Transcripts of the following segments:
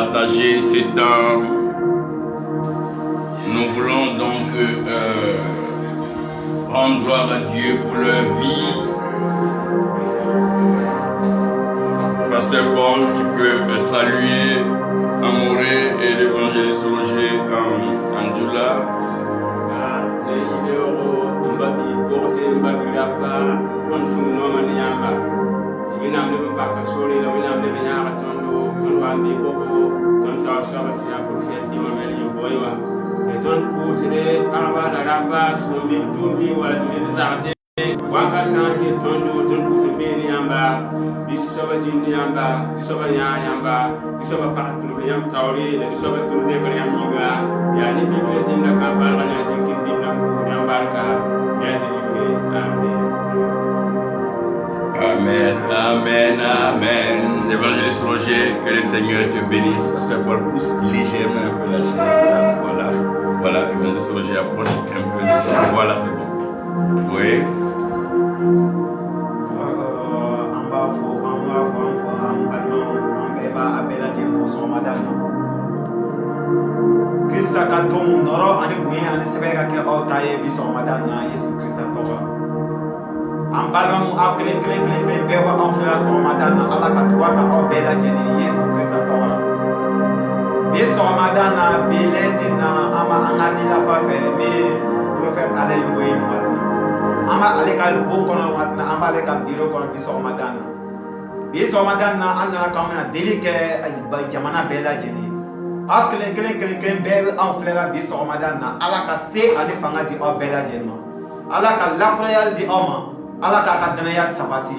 partager ce temps. Nous voulons donc rendre gloire à Dieu pour leur vie. Pasteur Paul qui peut saluer Amoré et l'évangéliste Roger Andula. Amen, amen, amen. L'évangéliste Roger, que le Seigneur te bénisse. Pasteur Paul pousse légèrement un peu la chaise. Voilà, voilà, l'évangéliste Roger approche un peu légèrement. Voilà, c'est bon. Oui. Krista ka dom nɔrɔ ani bonya ani sɛbɛn ka kɛ aw ta ye bi sɔgɔmada in na Yesu Krista tɔgɔ la. An balimamu aw kelen bɛɛ bɔ anw filɛ sɔgɔmada in na Ala ka duba ta aw bɛɛ lajɛlen Yesu Krista tɔgɔ la. Bi sɔgɔmada in na bi lundi na an b'a an ka nilafa fɛ ni prophète Ale Yogo ye nin waati na. An b'a ale ka bon kɔnɔ waati na an b'ale ka bureau kɔnɔ bi sɔgɔmada in na. Bi sɔgɔmada in na an nana k'an bɛna deli kɛ jamana bɛɛ lajɛlen. Aw kelen bɛɛ bɛ anw filɛla bi sɔgɔmada in na Ala ka se ani fanga di aw bɛɛ lajɛlen ma. Ala ka lakurayali di aw ma. Ala k'a ka danaya sabati.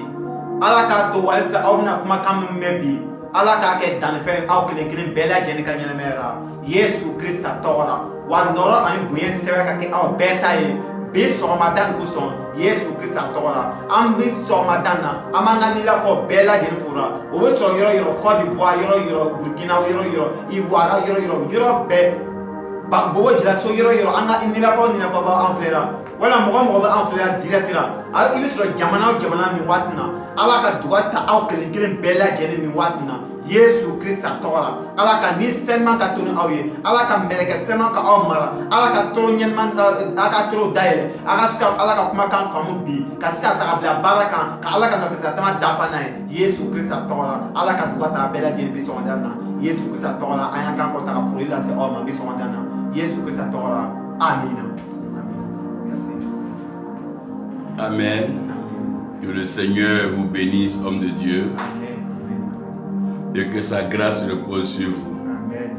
Ala k'a to walisa aw bɛna kumakan min mɛn bi Ala k'a kɛ dannifɛn aw kelen bɛɛ lajɛlen ka ɲɛnamaya la Yesu Krista tɔgɔ la. Wa nɔrɔ ani bonya ni sɛbɛn ka kɛ aw bɛɛ ta ye bi sɔgɔmada in kosɔn Yesu Krista tɔgɔ la. An bi sɔgɔmada in na an b'an ka nilafɔ bɛɛ lajɛlen fora. O bɛ sɔrɔ yɔrɔ Côte d'Ivoire yɔrɔ Burkina yɔrɔ Ivoire yɔrɔ bɛɛ Bobo Djilasso yɔrɔ an ka nilafɔ b'aw an filɛ la. Wala mɔgɔ bɛ an filɛ la direct la. I bɛ sɔrɔ jamana min waati na Ala ka duga ta aw kelen bɛɛ lajɛlen nin waati na Yesu Krista tɔgɔ la. Ala ka ni sɛnɛman ka to ni aw ye. Ala ka mɛlɛkɛ sɛnɛman ka aw mara. Ala ka toro ɲɛnɛman a ka toro dayɛlɛ. A ka se ka Ala ka kumakan faamu bi ka se ka taga bila baara kan ka Ala ka nafasatama dafa n'a ye Yesu Krista tɔgɔ la. Ala ka duga ta a bɛɛ lajɛlen bi sɔgɔmada na Yesu Krista tɔgɔ la. An y'an kan kɔ ta ka foli lase aw ma bi sɔgɔmada na Yesu Krista tɔgɔ la. Amina. Amen. Que le Seigneur vous bénisse, homme de Dieu. Amen. Et que sa grâce repose sur vous. Amen.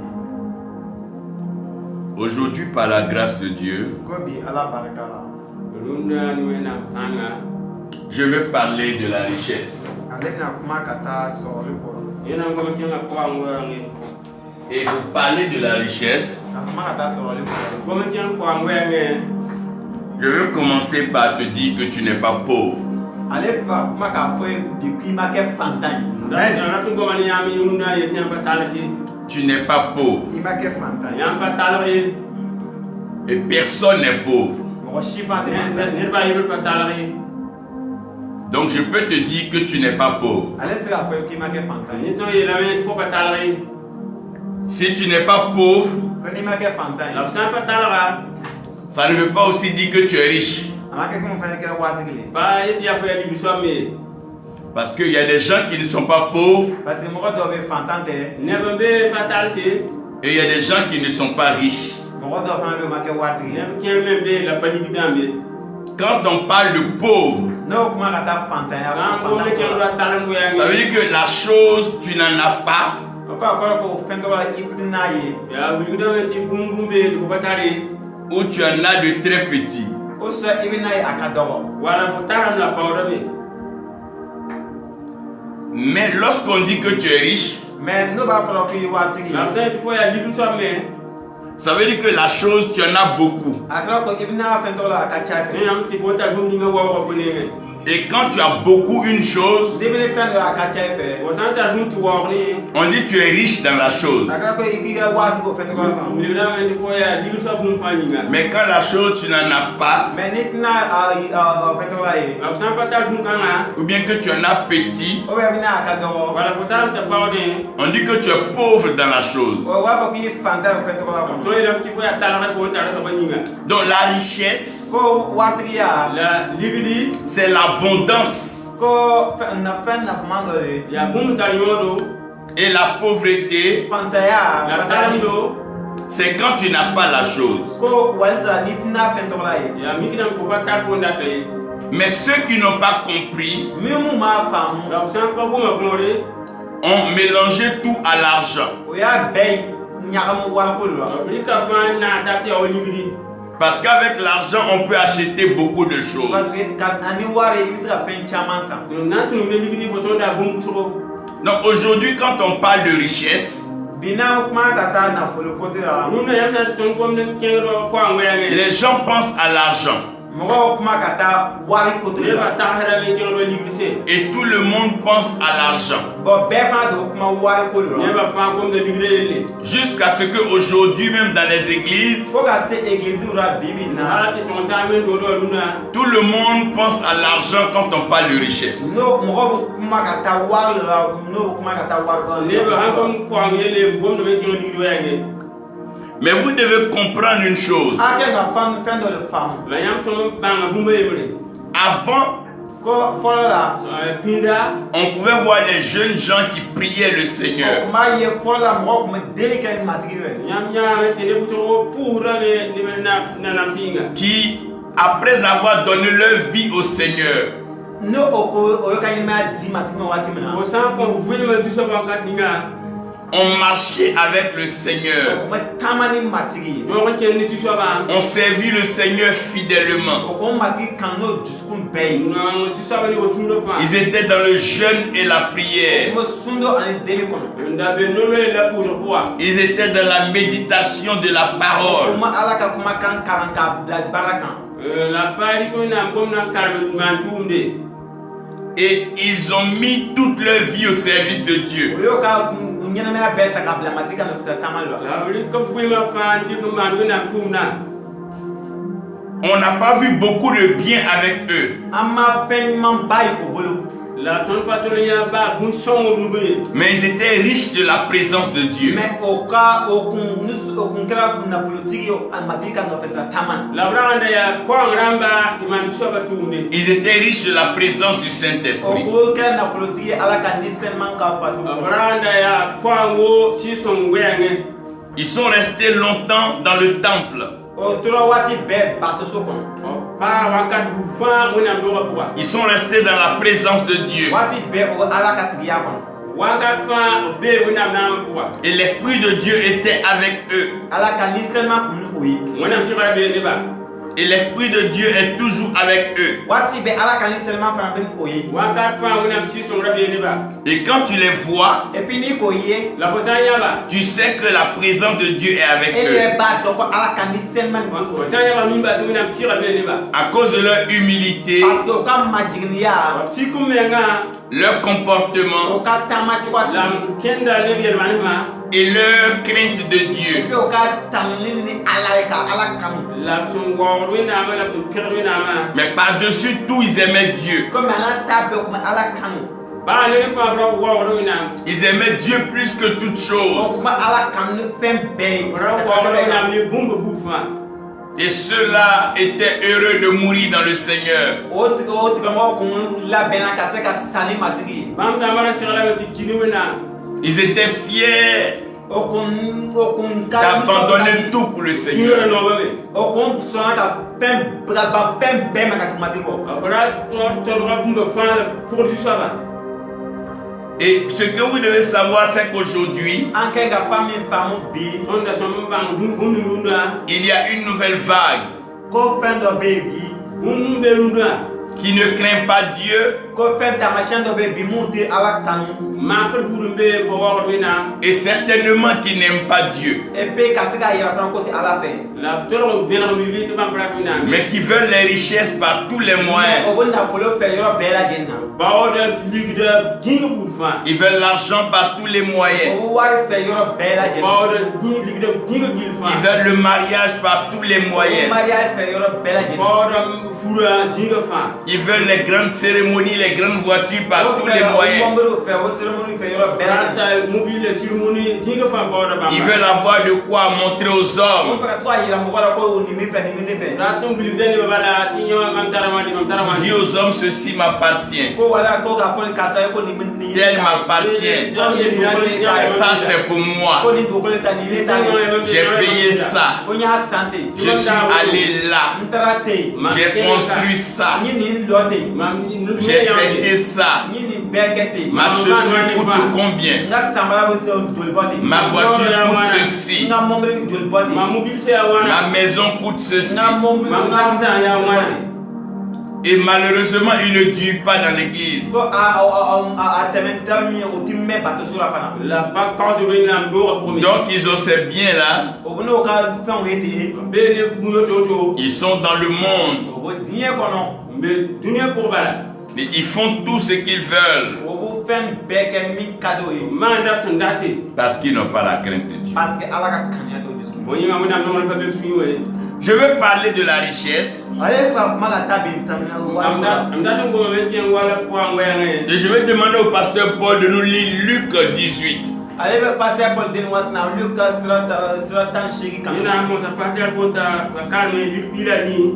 Aujourd'hui, par la grâce de Dieu, je veux parler de la richesse. Et vous parler de la richesse, je veux commencer par te dire que tu n'es pas pauvre. Tu n'es pas pauvre. Et personne n'est pauvre. Donc je peux te dire que tu n'es pas pauvre. Si tu n'es pas pauvre, ça ne veut pas aussi dire que tu es riche. Parce qu'il y a des gens qui ne sont pas pauvres. Et il y a des gens qui ne sont pas riches. Quand on parle de pauvre, ça veut dire que la chose, tu n'en as pas. Ou tu en as de très petit. Mais lorsqu'on dit que tu es riche, ça veut dire que la chose, tu en as beaucoup. Et quand tu as beaucoup une chose, Débile fɛn dɔ a ka ca i fɛ. o tan tar dum tu wa ni on dit tu es riche dans la chose. A kɛra ko i k'i ka waati k'o fɛn tɔgɔ kan. mi da men ko ya ligu sa bum fa ni nga Mais quand la chose tu n'en as pas, Mais n'i tɛna fɛn tɔgɔ la ye. la san pa tar dum kan nga ou bien que tu en as petit, O bɛ bɛna a ka dɔgɔ. wala fo taram ta bawo de on dit que tu es pauvre dans la chose. O b'a fɔ k'i fantan o fɛn tɔgɔ la to kɔnɔ. ila ti fo ya tar ha fo tar sa ba ni nga Donc la richesse, Ko waatigiya. la ligidi c'est l'abondance. Ko fɛn nafaman dɔ de. ya bum tar yodo Et la pauvreté, Fantanya. ya taram do c'est quand tu n'as pas la chose. Ko walisa n'i tɛna fɛn tɔgɔ la ye. ya mi kina fo pa tar fo nda tay Mais ceux qui n'ont pas compris Min mun m'a faamu. la san pa bum ko re ont mélangé tout à l'argent. O y'a bɛɛ ɲagamu wariko de la. ri ka fa na ta ti o ligidi Parce qu'avec l'argent, on peut acheter beaucoup de choses. Parce que ka ani wari i bɛ se ka fɛn caman san. do na tu me ligidi fo to da bum so Donc aujourd'hui, quand on parle de richesse, Bi n'an kuma ka taa nafolo côté la. nu na ya na ton ko ne kengro ko an wa nge les gens pensent à l'argent. Mɔgɔw kuma ka taa wari côté ne ba la. ta hara le kengro ligidi se Et tout le monde pense à l'argent. Bon bɛɛ fana de kuma wari ko de ne la. ba fa ko de ligidi Jusqu'à ce qu'aujourd'hui, même dans les églises, Fo ka se église la bi bi na. ala ti ton ta men do do luna tout le monde pense à l'argent quand on parle de richesse. N'o mɔgɔw bɛ kuma ka taa wari la n'o bɛ kuma ka taa wari kan. ne ba han ko ko an yele bom do me kengro ligidi wa nge Mais vous devez comprendre une chose. A kɛ ka fɛn dɔ de faamu. la yam so ba nga bum be bre Avant, Ko fɔlɔ la. pinda on pouvait voir des jeunes gens qui priaient le O Seigneur. kuma ye fɔlɔ la mɔgɔw kun bɛ deli kɛ ni matigi fɛ. nyam nyame te ne buto pura ne me na pinga Qui, après avoir donné leur vie au Seigneur, N'o o ye ka ɲɛnamaya di matigi ma waati min na. o san ko vile ma so ba ka dinga ont marché avec le O Seigneur, kun bɛ taama ni matigi ye. do ko ken ni so ba ont servi le Seigneur fidèlement. O ko matigi kan n'o dusukun bɛɛ ye. no so ba ni o tundo fa Ils étaient dans le jeûne et la O prière. kun bɛ sundo ani deli kɔnɔ. nda be no le la pour quoi Ils étaient dans la méditation de la O parole. kuma ala ka kumakan kalan k'a bila baara kan. la pari ko na kom na karbe man tumde Et ils ont mis toute leur vie au service de O Dieu. y'o ka ɲɛnamaya bɛɛ ta k'a bila matigi kan fɛ taama la. la bri ko fu ma fa ndi ko man na tumna On n'a pas vu beaucoup de bien avec eux. An ma fɛn ɲuman ba ye o bolo. la ton patron ba bun songo nube Mais ils étaient riches de la présence de Dieu. Mais o kun kɛra nafolotigi ye a matigi kan nɔfɛ sira taama na. la branda ya pon ramba ti man so ba tumde Ils étaient riches de la présence du O Saint-Esprit. ko kɛra nafolotigi ye ala ka nisɛnman ka faso. la branda ya pon wo si son wenge Ils sont restés longtemps dans le temple. O tora waati bɛɛ batoso kɔnɔ. pa wakat bu fa wona do ba kwa Ils sont restés dans la présence de Dieu. Waati bɛɛ o ala ka tigiya kɔnɔ. wakat fa be wona na kwa Et l'Esprit de Dieu était avec eux. Ala ka nisɛnman kun ni o ye. wona ti ba be ne ba Et l'Esprit de Dieu est toujours avec eux. Waati bɛɛ ala ka nisɛnman fana bɛ ni o ye. wakat fa wona si son rabe ne ba Et quand tu les vois, Et puis n'i k'o ye. la fota ya ba tu sais que la présence de Dieu est avec E yɛrɛ eux. b'a dɔn ko ala ka nisɛnman bɛ o fota ya ba min ba to wona ti rabe ne ba À cause de leur humilité, Parce que o ka majiginiya. si kum menga leur O comportement ka taama cogoya la sigi. kenda ne bi ma ma et leur crainte de Et Dieu. puis o ka tanuni ni ala ye ka ala kanu. la tun go wona ma la tun pirwe na ma Mais par-dessus tout, ils aimaient Dieu. Komi ala ta bɛɛ kun bɛ ala kanu. ba ne fa bro go wona Ils aimaient Dieu plus que toute O chose. kun bɛ ala kanu ni fɛn bɛɛ ye. bro go wona ni bumbu bu fa Et ceux-là étaient heureux de mourir dans le Seigneur. O tigilamɔgɔ kun labɛnna ka se ka sa ni matigi ye. bam ta mara sira la ti kini wona Ils étaient fiers O kun ka d'abandonner tout pour le sira Seigneur. no ba be O kun sɔnna ka fɛn bɛɛ ma ka tugu matigi kɔ. bra to ga bumbu fa la pour du ça ba Et ce que vous devez savoir, c'est qu'aujourd'hui, An kɛ ka fa min faamu bi. on da so bang bum lunda il y a une nouvelle vague Ko fɛn dɔ bɛ yen bi. bum be lunda qui ne craint pas Dieu ko fɛn taamasiyɛn dɔ bɛ yen bi mun tɛ Ala tanu. maa kër buuru bee bɔ wɔɔrɔ bɛ na. Et certainement qui n'aiment pas Dieu. Et puis ka se k'a yira fana ko tɛ Ala fɛ. la tɔrɔ vɛnɛ mi bi tɛ ban fara bɛ na. Mais qui veulent les richesses par tous les moyens. O bɛ nafolo fɛ yɔrɔ bɛɛ lajɛlen na. bawo de ligi de diŋɛ buuru fan. Ils veulent l'argent par tous les moyens. O bɛ wari fɛ yɔrɔ bɛɛ lajɛlen. bawo de ligi de diŋɛ gili fan. Ils veulent le mariage par tous les O bɛ moyens. mariage fɛ yɔrɔ bɛɛ lajɛlen. bawo de fura diŋɛ fan. Ils veulent les grandes cérémonies, les grandes voitures par tous les O moyens. mɔmɔriw fɛ o cérémonie fɛ yɔrɔ bɛɛ lajɛlen. barata mobile sirimoni diŋɛ fan bawo de ban. Ils veulent avoir de quoi montrer aux O hommes. fɛ ka to k'a yira mɔgɔ la ko nin min fɛ nin min ne fɛ. la tɔn fili den de bɛ la i ɲɛ mam taara ma di mam taara ma Dis di. aux hommes, ceci m'appartient. Ko wala ko k'a fɔ nin karisa ye ko nin nin Tel m'appartient. Ça c'est pour moi. ko nin dugukolo ta nin ne ta ye. J'ai payé ça. Ko n y'a san ten. Je suis allé là. N taara ten. J'ai construit ça. N ye nin dɔ ten. J'ai fêté ça. N ye nin bɛɛ kɛ ten. Ma chaussure coûte combien? N ka samara bɛ joli bɔ ten. Ma voiture coûte ceci. N ka mɔbili joli bɔ ten. ma mobile se ya wana. Ma maison coûte ceci. N ka mɔbili Ma sakisa ya wana. Et malheureusement, il ne dure pas dans l'église. Ko a tɛmɛtɔ min ye o ti mɛn batoso la fana. la ba kɔɔsi bɛ na bɔ ka promet. Donc ils ont ces biens là. O bɛ n'o ka fɛnw ye ten. bɛɛ ne bunyo to. Ils sont dans le monde. O bɛ diɲɛ kɔnɔ. n bɛ dunuya ko ba la. Mais ils font tout ce qu'ils veulent. O bɛ fɛn bɛɛ kɛ min ka d'o ye. maa da tun da ten. Parce qu'ils n'ont pas la crainte de Dieu. Parce que Ala ka kaniya t'o dusu. bon yi ma mun na nɔmɔli ka bɛ suyi o ye. Je veux parler de la richesse. Ale ka kuma ka taa bi tan am da tun ko bɛ tiɲɛ wala pɔn wɛrɛ ye. Et je vais demander au pasteur Paul de nous lire Luc 18. ale bɛ passer Paul den waati na olu ka sira tan seegin kan. ni na mo ta passer ko ta ka kalme lipila ni.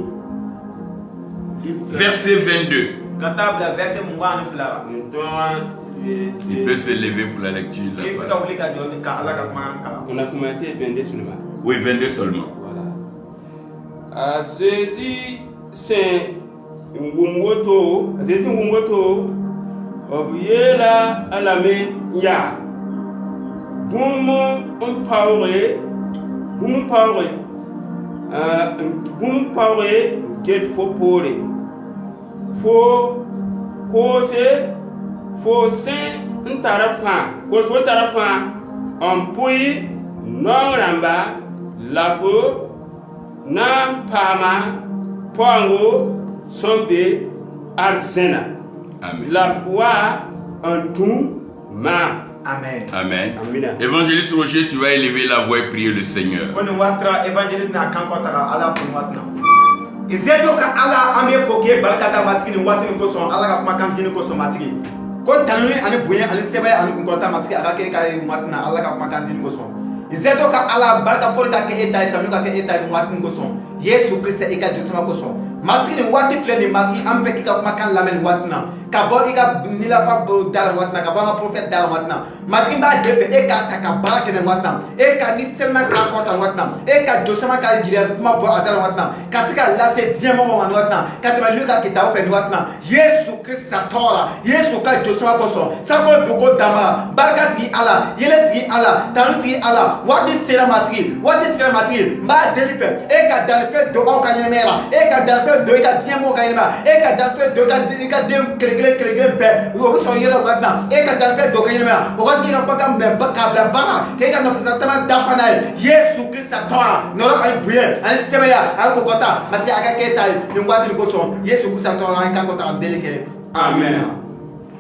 Verset 22. Ka taa bila verset 22 la. Il peut se lever pour la lecture. de la K'i bɛ se ka parole. wuli ka jɔ ka Ala ka kumakan kalan. on a commencé 22 seulement. Oui, 22 seulement. A sezi sen ngungoto, a sezi ngungoto, obiyela alame ya. Bumu paure, get fo pore. Fo se ntarafa, ko fo tarafa, on pui non ramba, la fo. Na pama pongo sombe arsena. Amen. La foi en tout ma. Amen. Amen. Amina. Évangéliste Roger, tu vas élever la voix et prier le Seigneur. ko nin waati la évangéliste na kan kɔ taga Ala kun waati na. Izɛjɔ ka Ala an bɛ fɔ k'e barika da matigi nin waati nin kosɔn Ala ka kumakan di nin kosɔn matigi. Ko tanuni ani bonya ani sɛbɛn ani kunkɔrɔta matigi a ka kɛ ka nin waati na Ala ka kumakan di nin kosɔn. Izɛjɔ ka Ala barika fɔli ka kɛ e ta ye tanuni ka kɛ e ta ye nin waati nin kosɔn. Yesu Kristo i ka jɔsama kosɔn. Matigi nin waati filɛ nin matigi an bɛ k'i ka kumakan lamɛn nin waati na. Ka bɔ i ka nilafa da la waati na ka bɔ an ka prophète da la waati na. Matigi b'a dɛmɛ e k'a ta ka baara kɛ nin waati na. E ka ni sɛlima k'a kɔta nin waati na. E ka jɔsama ka jiriya kuma bɔ a da la waati na. Ka se ka lase diɲɛ mɔgɔw ma nin waati na. Ka tɛmɛ Luka ka kitabu fɛ nin waati na. Yesu Kristo tɔgɔ la. Yesu ka jɔsama kosɔn. Sago dogo dama. Barika tigi Ala. Yɛlɛ tigi Ala. Tanu tigi Ala. Waati sera matigi. Waati sera matigi. N b'a deli fɛ. E ka danfɛn don aw ka ɲɛnɛmaya la. E ka danfɛn don i ka diɲɛ mɔgɔw ka ɲɛnɛmaya. E ka danfɛn don i ka den kelen bɛɛ. O bɛ sɔrɔ yɛrɛ waati na. E ka danfɛn don ka ɲɛnɛmaya. O ka se k'i ka kumakan bɛn k'a bila baara. K'e ka nɔfɛsatama dafa n'a ye. Yesu Kristo tɔgɔ la. Nɔrɔ ani bonya ani sɛbɛya ani kokɔta. Matigi a ka kɛ e ta ye nin waati nin kosɔn. Yesu Kristo tɔgɔ la an kan kɔta ka deli kɛ. Amen.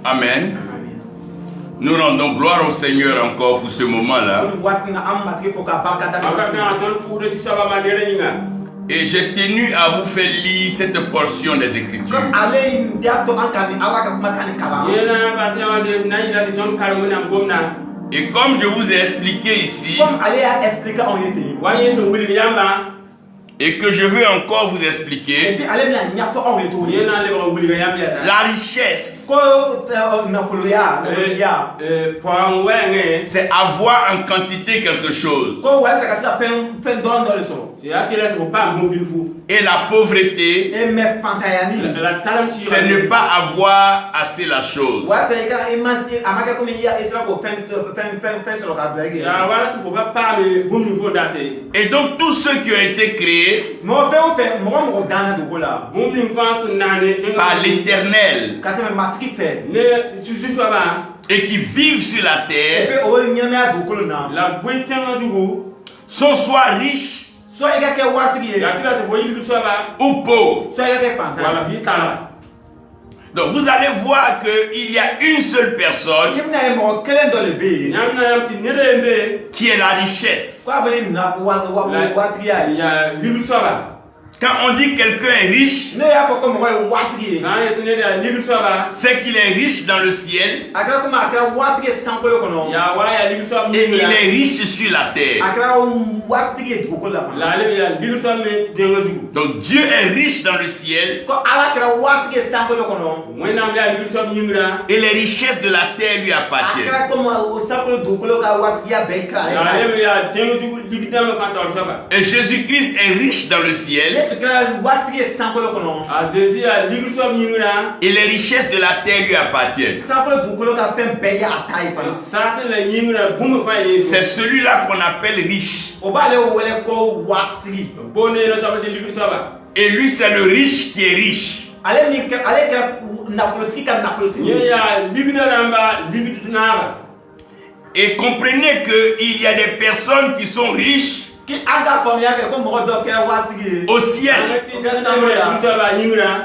Amen. Nous rendons gloire au Seigneur encore pour ce moment-là. Nin waati na an matigi fo ka barika da. Aka kan ton pour de saba ma dere nyinga. Et j'ai tenu à vous faire lire cette portion des Écritures. Ale y'a to an kan ni Ala ka kumakan nin kalan. Yena ba se wa de na yira ti ton karamu na gomna. Et comme je vous ai expliqué ici, Comme ale y'a expliqué anw ye ten. Wa yesu wuli yamba. et que je veux encore vous Et expliquer, puis ale bɛna ɲɛfɔ anw ye tuguni. Yena le ba wuli yamba ya. la richesse, Ko nafoloya, nafolotigiya. Point wenge. c'est avoir en quantité quelque chose. Ko walasa ka se ka fɛn dɔrɔn dɔ de sɔrɔ. Ya tira ko pa mobile fu. Et la pauvreté, E mɛ fantanyani. La taram si. c'est ne pas avoir assez la chose. Walasa i ka i ma a ma kɛ komi i sera k'o fɛn sɔrɔ k'a bila i Ya kɛ. wala tu faut pas parler bon niveau date. Et donc tous ceux qui ont été créés Mɔgɔ fɛn o fɛn mɔgɔ danna dogo la. Bon niveau tu nane. par l'Éternel, Ka tɛmɛ matiki fait. ne susu soba et qui vivent sur la Et terre puis o nyamia dukolo na. la voitin jugu sont soit riches So ega ke watiki ya tira te voyi soba ou pauvres. so ega ke panta. wala vitala Donc vous allez voir qu'il y a une seule personne Yimna e mo kelen do le be. nyamna yam ti nerembe qui est la richesse. Kwa bele na watiki ya. ya lilu soba Quand on dit quelqu'un est riche, Ne ya ko mo watiki. kan yet ne ya lilu soba c'est qu'il est riche dans le ciel Akra kuma akra watiki sampolo kono. ya wala ya lilu soba et il est riche sur la terre. Akra watiki dukolo la. la le ya lilu soba me dengo jugu Donc Dieu est riche dans le ciel Ko ala kra watiki sampolo kono. wena ya lilu soba yingra et les richesses de la terre lui appartiennent. Akra como sampolo dukolo ka watiki ya be kra. la le ya dengo jugu libidama fanta soba Et Jésus-Christ est riche dans le ciel Yesu kra watiki sampolo kono. a jésus ya lilu soba yingra et les richesses de la terre lui appartiennent. Sampolo dukolo ka pen be ya atai fa. sa se la yingra bum fa yesu C'est celui-là qu'on appelle riche. O ba le wele ko watiki. bonne no soba de lilu soba Et lui, c'est le riche qui est riche. Ale mi ale kra nafolotiki ka nafolotiki. ye ya libida ramba libidu naba Et comprenez qu'il y a des personnes qui sont riches Ki anga famia ke ko mo do ke watiki. au ciel,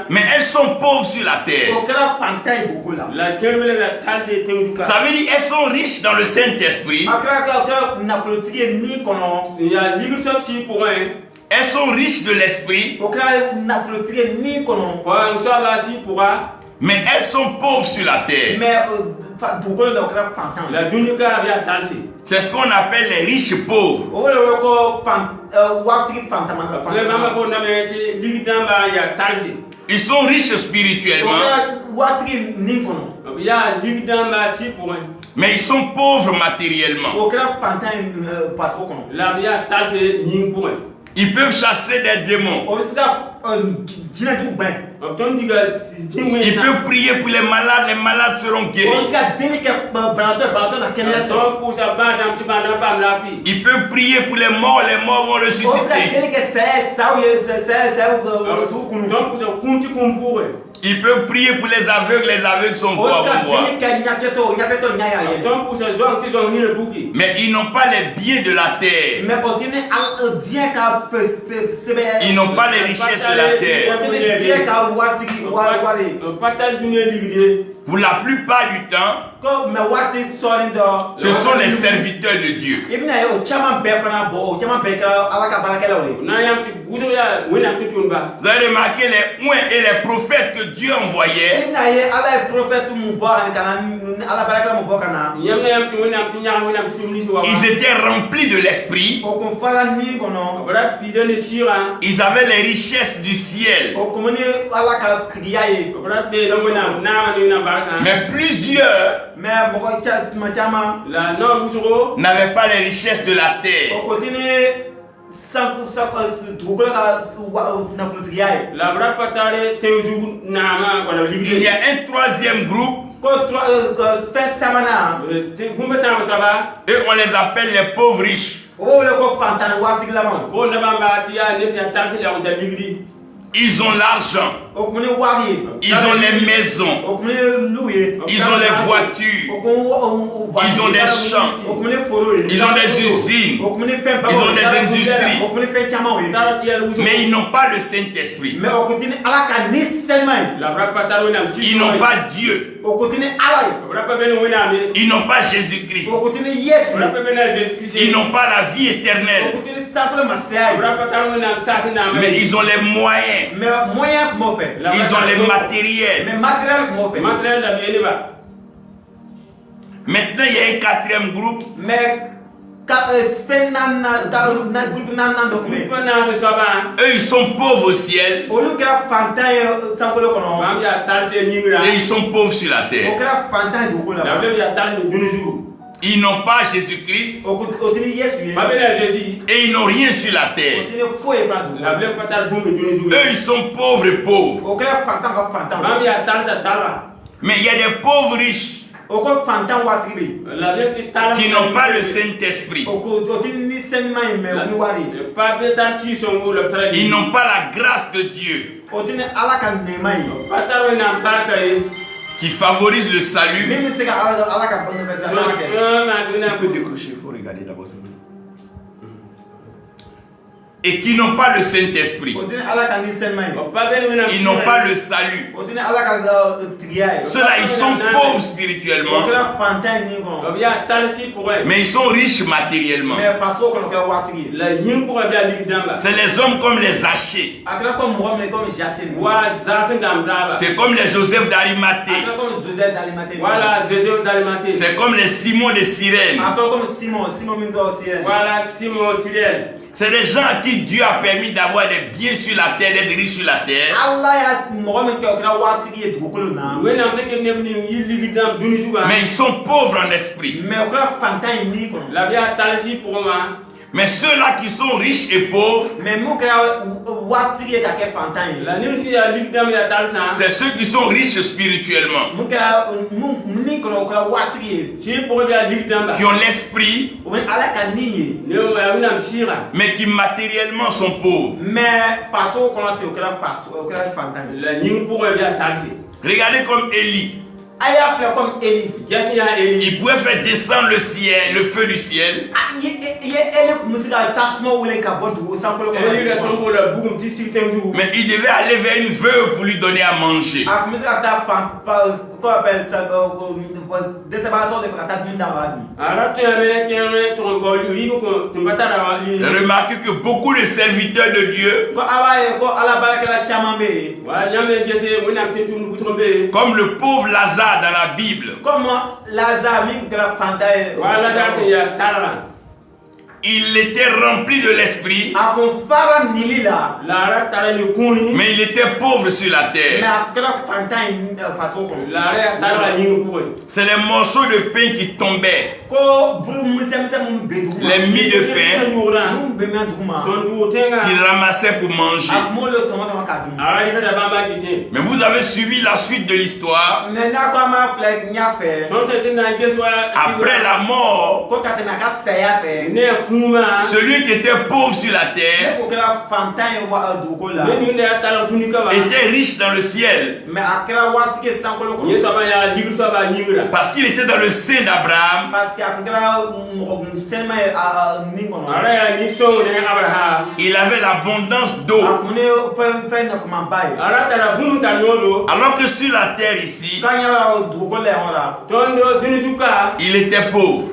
mais elles sont pauvres sur la terre. O kra fantai dukula. la kemele la talte tenguka Ça veut dire elles sont riches dans le Saint-Esprit. Akra ka nafolotiki ni kono. ya libidu soba si pour un Elles sont riches de l'esprit, O kra nafolotiki ni kono. pour inshallah si pourra mais elles sont pauvres sur la terre. Mais dukolo do kra fantai. la dunika ya talte C'est ce qu'on appelle les riches pauvres. O le ko watiki fantama ka le mama fantama. ko na me ti libidamba ya talte Ils sont riches O spirituellement, kra watiki ni kono. ya libidamba si pour un mais ils sont pauvres matériellement. O kra fantai pasko kono. la ya talte ning pour un Ils peuvent chasser des démons. O sika dina du ben. ton diga Ils peuvent prier pour les malades seront O guéris. sika deli ke banato na kenya so. son pour ça badam ti badam bam la fi Ils peuvent prier pour les morts vont O sika ressusciter. deli ke sa tu kunu. donc pour ça kunti kumfure Ils peuvent prier pour les aveugles sont O voir sika vont voir. deli ke nyaketo nyaya ye. donc pour ça zon ti zon ni le buki Mais ils n'ont pas les biens de la terre. Mais o tini al dien ka sebe. Ils n'ont pas les richesses de la terre. O tini dien ka watiki wari. patal dunia libide Pour la plupart du temps, Ko me wati sori do. ce sont les serviteurs de Dieu. Ibina ye o chama be fana bo o chama be ka ala ka barakela ole. na yam ti buzo ya wena ti tunba Vous avez remarqué les ouins et les prophètes que Dieu envoyait. Ibina ye ala prophète mu bo kana ala barakela mu bo kana. yam na yam ti wena ti nya wena ti tumni wa Ils étaient remplis de l'esprit. O kon fara ni kono. bara pide le shira Ils avaient les richesses du ciel. O komoni ala ka kriya ye. bara be le wena na ni na baraka Mais plusieurs Mais moko chama la no buzo n'avaient pas les richesses de la terre. o kotini dugukolo ka nafolotigiya ye. la bara patale teju na ma wala Il y libide a un troisième groupe Ko fɛn sabanan gumbe ta saba et on les appelle les pauvres riches. o b'o wele ko fantan waatigilama. o na ba ti ya ne ya tanti ya on da libidi Ils ont l'argent, O kun ni wari ye. ils ont les maisons, O kun ni lu ye. ils ont les voitures, O kun ils ont des champs, O kun ni foro ye. ils ont des usines, O kun ni fɛn ils ont des industries. O kun ni fɛn caman ye. dara ti ya wuzo mais ils n'ont pas le Saint-Esprit. Mais o kun ti ni ala ka ni sɛlima ye. la bara patalo na si Ils n'ont pas Dieu, O kun ti ni ala ye. bara pa ben wena me ils n'ont pas Jésus-Christ, O kun ti ni Yesu bara ye. pa ben Jésus Christ ils n'ont pas la vie O éternelle, kun ti ni sankolo masaya ye. bara patalo na sa na mais ils ont les moyens, Mais moyen kun b'o fɛ. ils ont les matériels. Mais matériel kun b'o fɛ. matériel da bien ba Maintenant, il y a un quatrième groupe, Mais fɛn groupe naaninan dɔ kun bɛ yen. ko na se saba eux ils sont pauvres au ciel Olu kɛra fantan ye sankolo kɔnɔ. fam ya tarse nyingra et ils sont pauvres sur la O terre. kɛra fantan ye dugukolo la la. ble ya tarse dunuju Ils n'ont pas Jésus-Christ O tɛ ni Yesu ye. ba ben Jésus et ils n'ont rien sur la O terre. tɛ ni foyi ye fana la dugukolo. ble patal bumbe dunuju Eux ils sont pauvres et pauvres. O kɛra fantan ka fantan. fam ya tarse tala Mais il y a des pauvres riches O ko fantan waatigi bɛ yen. la ble ti tala qui n'ont pas le Saint-Esprit. O tɛ ni sɛnima ye mɛ o ni wari ye. pa be tar si son wo le tra Ils n'ont pas la grâce de Dieu O tɛ ni ala ka nɛɛma ye. patal na baraka ye qui favorise le salut. Même si Allah ka bonne verset Tu peux décrocher, il faut regarder d'abord. Et qui n'ont pas le Saint-Esprit. Ils n'ont pas le salut. Ceux-là, ils sont pauvres spirituellement. Mais ils sont riches matériellement. C'est les hommes comme les Zachée. C'est comme les Joseph d'Arimathée. C'est comme les Simon de Cyrène. C'est des gens à qui Dieu a permis d'avoir des biens sur la terre, d'être riches sur la terre. Mais ils sont pauvres en esprit. Mais ceux-là qui sont riches et pauvres, c'est ceux qui sont riches spirituellement, qui ont l'esprit, mais qui matériellement sont pauvres. Regardez comme Élie. Il pouvait faire descendre le ciel, le feu du ciel. Mais il devait aller vers une veuve pour lui donner à manger. Remarquez que beaucoup de serviteurs de Dieu, comme le pauvre Lazare dans la Bible, il était rempli de l'esprit, mais il était pauvre sur la terre. C'est les morceaux de pain qui tombaient, les mie de pain qu'il ramassait pour manger. Mais vous avez suivi la suite de l'histoire. Après la mort, celui qui était pauvre sur la terre était riche dans le ciel, parce qu'il était dans le sein d'Abraham. Il avait l'abondance d'eau. Alors que sur la terre ici, il était pauvre.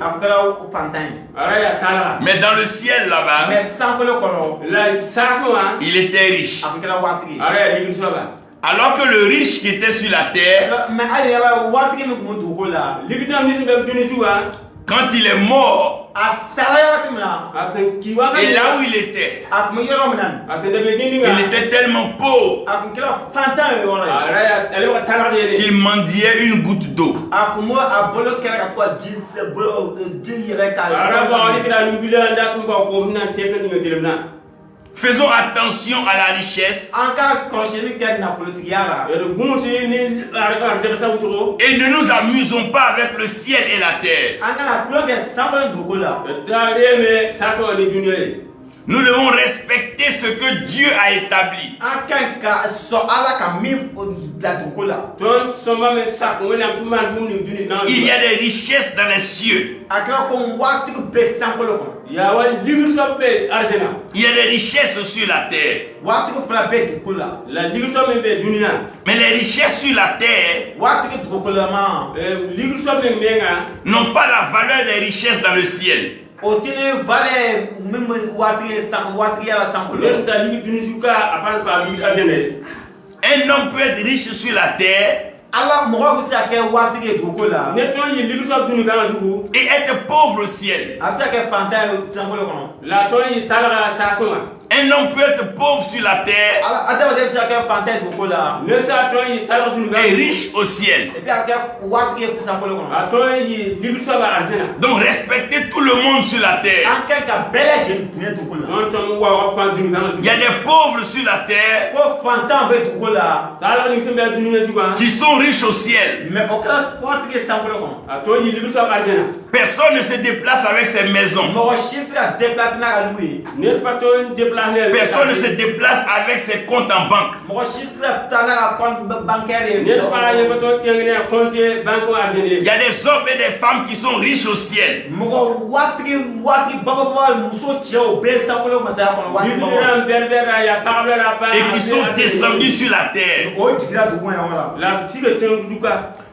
Mais dans le ciel là-bas, il était riche. Alors que le riche qui était sur la terre, quand il est mort, et là où il était, il était tellement pauvre qu'il mendiait une goutte d'eau. Faisons attention à la richesse et ne nous amusons pas avec le ciel et la terre. Nous devons respecter ce que Dieu a établi. Il y a des richesses dans les cieux. Il y a des richesses sur la terre. Mais les richesses sur la terre n'ont pas la valeur des richesses dans le ciel. Un homme peut être riche sur la terre et être pauvre au ciel. Un homme peut être pauvre sur la terre et riche au ciel. Donc respectez tout le monde sur la terre. Il y a des pauvres sur la terre qui sont riches au ciel. Personne ne se déplace avec ses maisons. Personne ne se déplace avec ses comptes en banque. Il y a des hommes et des femmes qui sont riches au ciel. Et qui sont descendus sur la terre.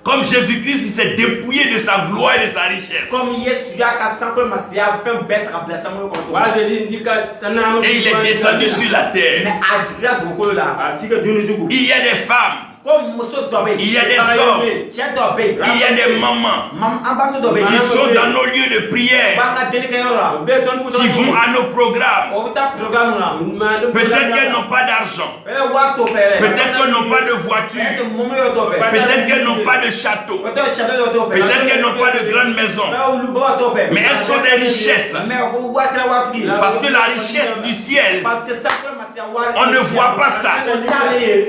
Comme Jésus-Christ qui s'est dépouillé de sa gloire et de sa richesse. Et il est descendu sur la terre. Il y a des femmes. Il y a des hommes, il y a des mamans qui sont dans nos lieux de prière, qui vont à nos programmes. Peut-être qu'elles n'ont pas d'argent, peut-être qu'elles n'ont pas de voiture, peut-être qu'elles n'ont pas de château, peut-être qu'elles n'ont pas de grande maison, mais elles sont des richesses. Parce que la richesse du ciel, on ne voit pas ça.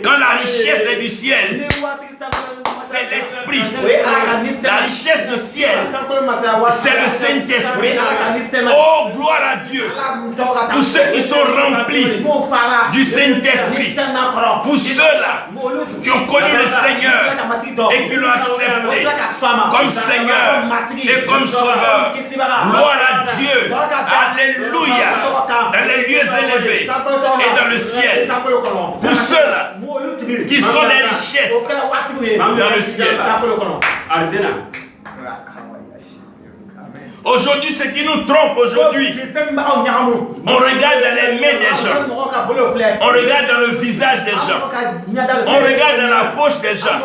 Quand la richesse est du ciel, c'est l'esprit. La richesse du ciel, c'est le Saint-Esprit. Oh, gloire à Dieu. Pour ceux qui sont remplis du Saint-Esprit, pour ceux-là qui ont connu le Seigneur et qui l'ont accepté comme Seigneur et comme Sauveur. Gloire à Dieu. Alléluia. Dans les lieux élevés et dans le ciel. Pour ceux-là qui sont des richesses dans le ciel. Aujourd'hui, ce qui nous trompe aujourd'hui, on regarde dans les mains des gens, on regarde dans le visage des gens, on regarde dans la poche des gens,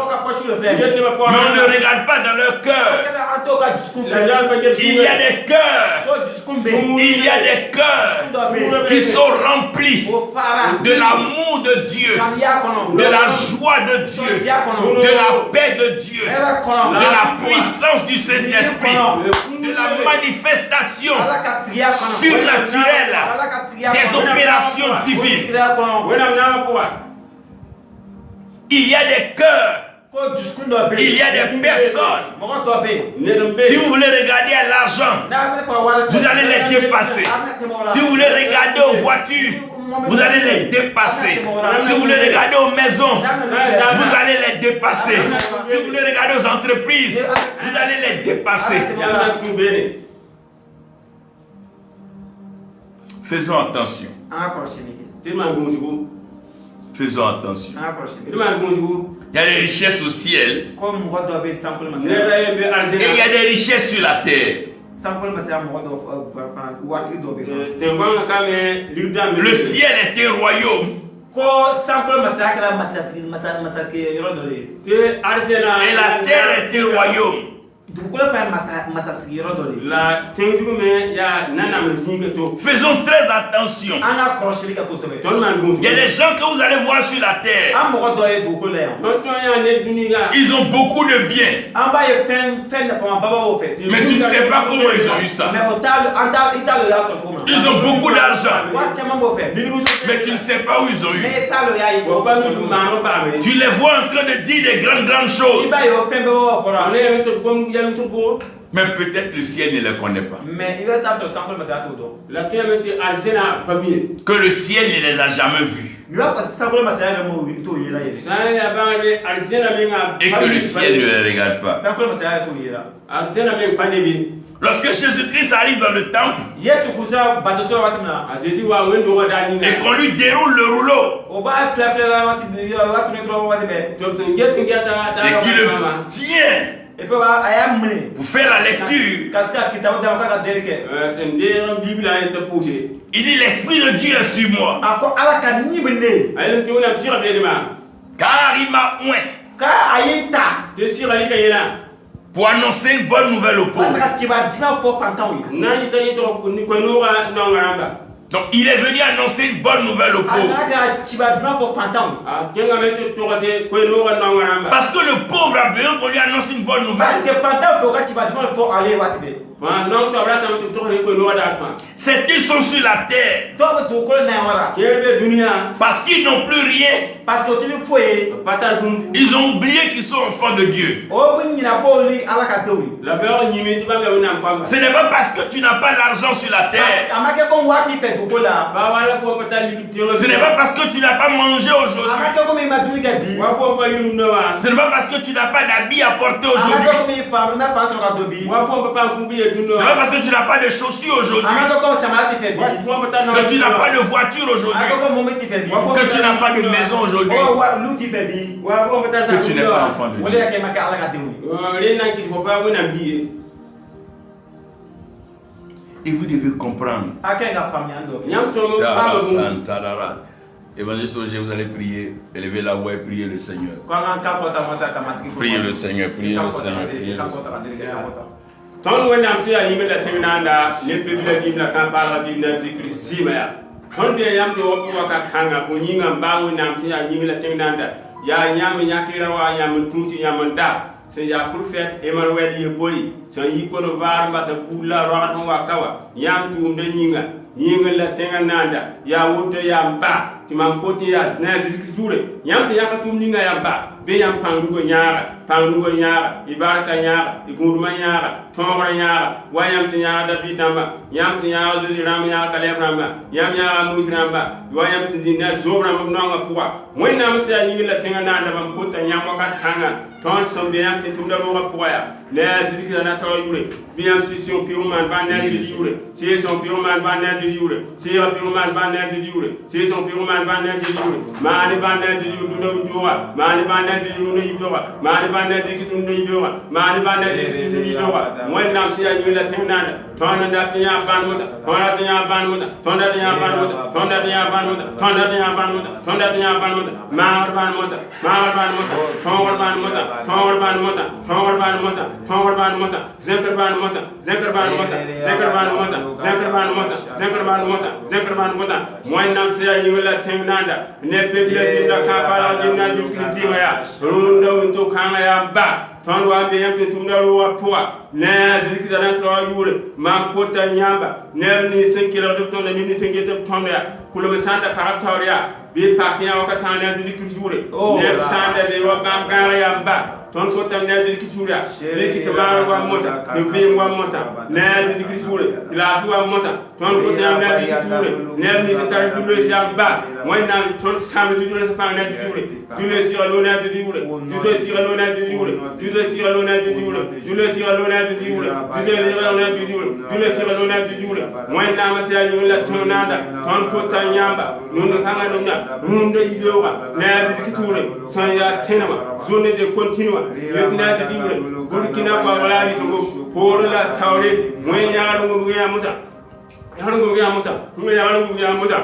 mais on ne regarde pas dans leur cœur. Il y a des cœurs, il y a des cœurs qui sont remplis de l'amour de Dieu, de la joie de Dieu, de la paix de Dieu, de la puissance du Saint-Esprit, de la manifestation surnaturelle des opérations divines. Il y a des cœurs, il y a des personnes. Si vous voulez regarder à l'argent, vous allez les dépasser. Si vous voulez regarder aux voitures, vous allez les dépasser. Si vous voulez regarder aux maisons, vous allez les dépasser. Si vous voulez regarder aux entreprises, vous allez les dépasser. Faisons attention. Faisons attention. Il y a des richesses au ciel et il y a des richesses sur la terre. Le ciel est un royaume et la terre est un royaume. Faisons très attention. Il y a des gens que vous allez voir sur la terre. Ils ont beaucoup de biens. Mais tu ne sais pas comment ils ont eu ça. Ils ont beaucoup d'argent. Mais tu ne sais pas où ils ont eu. Tu les vois en train de dire des grandes choses. Mais peut-être le ciel ne les connaît pas. Que le ciel ne les a jamais vus. Et que le ciel ne les regarde pas. Lorsque Jésus-Christ arrive dans le temple et qu'on lui déroule le rouleau et qu'il le tient pour faire la lecture, il dit l'Esprit de Dieu est sur moi car il m'a oint pour annoncer une bonne nouvelle aux pauvres. Donc il est venu annoncer une bonne nouvelle aux pauvres. Parce que le pauvre a besoin qu'on lui annonce une bonne nouvelle. C'est qu'ils sont sur la terre parce qu'ils n'ont plus rien. Ils ont oublié qu'ils sont enfants de Dieu. Ce n'est pas parce que tu n'as pas l'argent sur la terre Ce n'est pas parce que tu n'as pas mangé aujourd'hui. Ce n'est pas parce que tu n'as pas d'habits à porter aujourd'hui. Ce n'est pas parce que tu n'as pas de chaussures aujourd'hui. Que tu n'as pas de voiture aujourd'hui. Que tu n'as pas de maison aujourd'hui. Que tu n'es pas enfant de Dieu. Et vous devez comprendre. Évangéliste Roger, vous allez prier, élevez la voix et prier le Seigneur. Priez le Seigneur, priez le Seigneur, priez le Seigneur. Ton wena mfia yime da tengnanda ne pebila dimla kampala dimna zikri simaya ton be yam do ko ka kanga bo nyinga mbangu na mfia yime la tengnanda ya nyam nyakira wa nyam tuti nyam da se ya prophète Emmanuel ye boy so yi ko no var mbasa kula ro no wa kawa yam tu nda nyinga yinga la tengnanda ya wodo ya mba ti man koti ya na zikri jure yam ti yakatum nyinga ya mba be yam pangugo nyaara ibaraka nyaara igunduma nyaara tongra nyaara wayam ti nyaara david namba yam ti nyaara zuri ram nyaara kalem namba yam nyaara musi namba wayam ti dinna zobra mbonga puwa moyna msia yingila tenga nanda bam kota nyamo kat kanga ton sombe yam ti tumda ro puwa ya la zikira na taw yure biam session piuman ban na yure session piuman ban na yure session piuman ban na yure session piuman ban na yure mani ban na yure do dowa mani ban na yure no yidowa mani ban na yure no yidowa mani ban na yure no yidowa moy nam ci ayu la tenana tona da tiya ban muta tona tiya ban muta tona tiya ban muta tona tiya ban muta tona tiya ban muta tona tiya ban muta ma ban muta tona ban muta tona ban muta tona ban muta tona ban muta tona ban muta zekr ban muta zekr ban muta zekr ban muta zekr ban muta zekr ban muta zekr ban muta moy nam ci ayu la tenana ne pebile dinda ka bala dinda jukli zimaya rundo to kanga ya ba ton wa be yam tumdaro wa poa na zikri dana tro yure mam kota nyamba ne ni senkira do ton ni tengete ton ya kulo sanda paratoria be pakia wa katana zikri jure ne sanda be wa bangara ya ba ton kota ne zikri jure be kitaba wa mota de be wa mota ne zikri jure la fi wa mota ton kota ne zikri jure ne ni se tar julo ya ba moy na ton sanda jure sa pa ne jure jule si lo na jure jule si lo na jure jule si lo na jure jule si lo na jure jule si lo na jure moy na ma si ayu la tonanda ton kota nyamba nunu kanga nuna nunu ibewa na zikri jure so ya tenama zone de continue yetna jure burkina wa wala ri to poro la tawre moy yaaro ngo ya muta yaaro ngo ya muta ngo yaaro ngo ya muta